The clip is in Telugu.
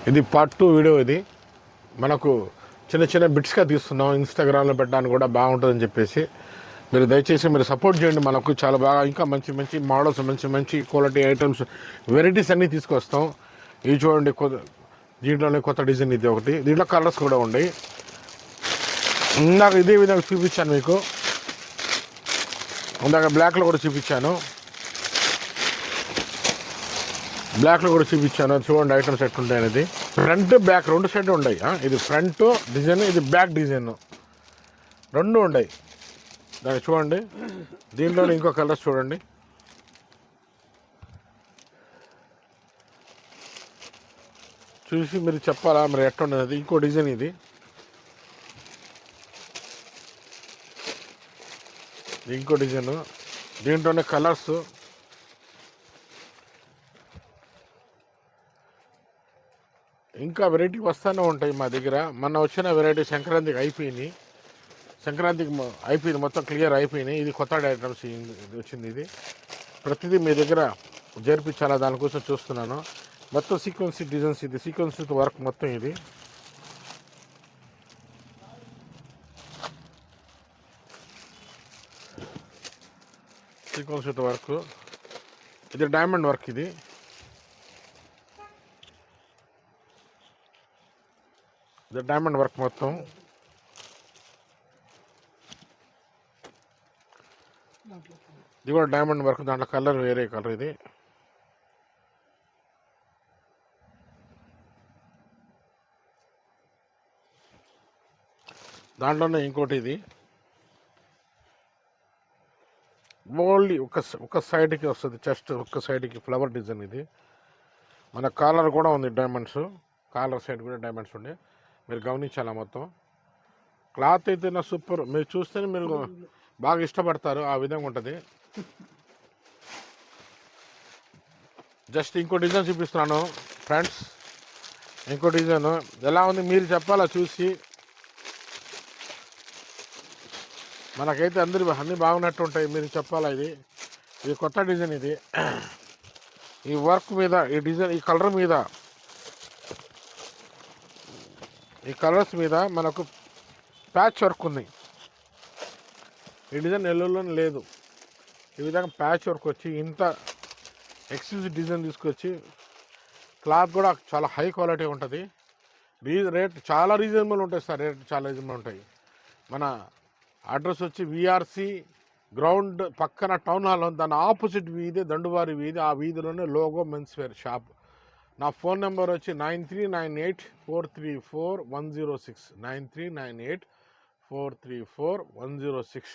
ఇది పార్ట్ 2 వీడియో. ఇది మనకు చిన్న చిన్న బిట్స్గా తీస్తున్నాం, ఇన్స్టాగ్రామ్లో పెట్టడానికి కూడా బాగుంటుందని చెప్పేసి మీరు దయచేసి మీరు సపోర్ట్ చేయండి. మనకు చాలా బాగా ఇంకా మంచి మంచి మోడల్స్, మంచి మంచి క్వాలిటీ ఐటమ్స్, వెరైటీస్ అన్నీ తీసుకొస్తాం. ఇవి చూడండి, దీంట్లోనే కొత్త డిజైన్ ఇది ఒకటి. దీంట్లో కలర్స్ కూడా ఉన్నాయి. ఇందాక ఇదే విధంగా చూపించాను మీకు, ఇందాక బ్లాక్లో కూడా చూపించాను, చూడండి ఐటమ్స్ ఎట్లుంటాయి అనేది. ఫ్రంట్ బ్యాక్ రెండు సైడ్ ఉన్నాయి. ఇది ఫ్రంట్ డిజైన్, ఇది బ్యాక్ డిజైన్, రెండు ఉన్నాయి. దాన్ని చూడండి. దీంట్లోనే ఇంకో కలర్స్ చూడండి. చూసి మీరు చెప్పాలా మరి ఎట్లుండేది. ఇంకో డిజైన్ ఇది, ఇంకో డిజైన్. దీంట్లోనే కలర్స్. ఇంకా వెరైటీ వస్తూనే ఉంటాయి మా దగ్గర. మొన్న వచ్చిన వెరైటీ సంక్రాంతికి అయిపోయింది, మొత్తం క్లియర్ అయిపోయినాయి. ఇది కొత్త ఐటమ్స్ వచ్చింది. ఇది ప్రతిదీ మీ దగ్గర జరిపించాలా, దానికోసం చూస్తున్నాను. మొత్తం సీక్వెన్స్ డిజైన్స్, ఇది సీక్వెన్స్ వర్క్ మొత్తం. ఇది సీక్వెన్స్ వర్క్, ఇది డైమండ్ వర్క్. ఇది డైమండ్ వర్క్ మొత్తం. ఇది కూడా డైమండ్ వర్క్, దాంట్లో కలర్ వేరే కలర్. ఇది దాంట్లోనే ఇంకోటి, ఇది ఓన్లీ ఒక సైడ్కి వస్తుంది, చెస్ట్ ఒక సైడ్కి ఫ్లవర్ డిజైన్. ఇది మన కాలర్ కూడా ఉంది డైమండ్స్, కాలర్ సైడ్ కూడా డైమండ్స్ ఉండే. మీరు గమనించాలా. మొత్తం క్లాత్ అయితే నా సూపర్. మీరు చూస్తేనే మీరు బాగా ఇష్టపడతారు, ఆ విధంగా ఉంటుంది. జస్ట్ ఇంకో డిజైన్ చూపిస్తున్నాను ఫ్రెండ్స్. ఇంకో డిజైన్ ఎలా ఉంది మీరు చెప్పాలా చూసి. మనకైతే అన్నీ బాగున్నట్టు ఉంటాయి, మీరు చెప్పాలా. ఇది కొత్త డిజైన్. ఇది ఈ వర్క్ మీద, ఈ డిజైన్, ఈ కలర్ మీద, ఈ కలర్స్ మీద మనకు ప్యాచ్ వర్క్ ఉంది. ఈ డిజైన్ ఎల్లోనే లేదు. ఈ విధంగా ప్యాచ్ వర్క్ వచ్చి ఇంత ఎక్స్క్లూజివ్ డిజైన్ తీసుకొచ్చి, క్లాత్ కూడా చాలా హై క్వాలిటీ ఉంటుంది. రేట్ చాలా రీజనబుల్ ఉంటాయి సార్, రేట్ చాలా రీజనబుల్ ఉంటాయి. మన అడ్రస్ వచ్చి విఆర్సి గ్రౌండ్ పక్కన టౌన్ హాల్ ఉంది, దాని ఆపోజిట్ వీధి దండువారి వీధి. ఆ వీధిలోనే లోగో మెన్స్ వేర్ షాప్. నా ఫోన్ నెంబర్ వచ్చి 9398434106, 9398434106.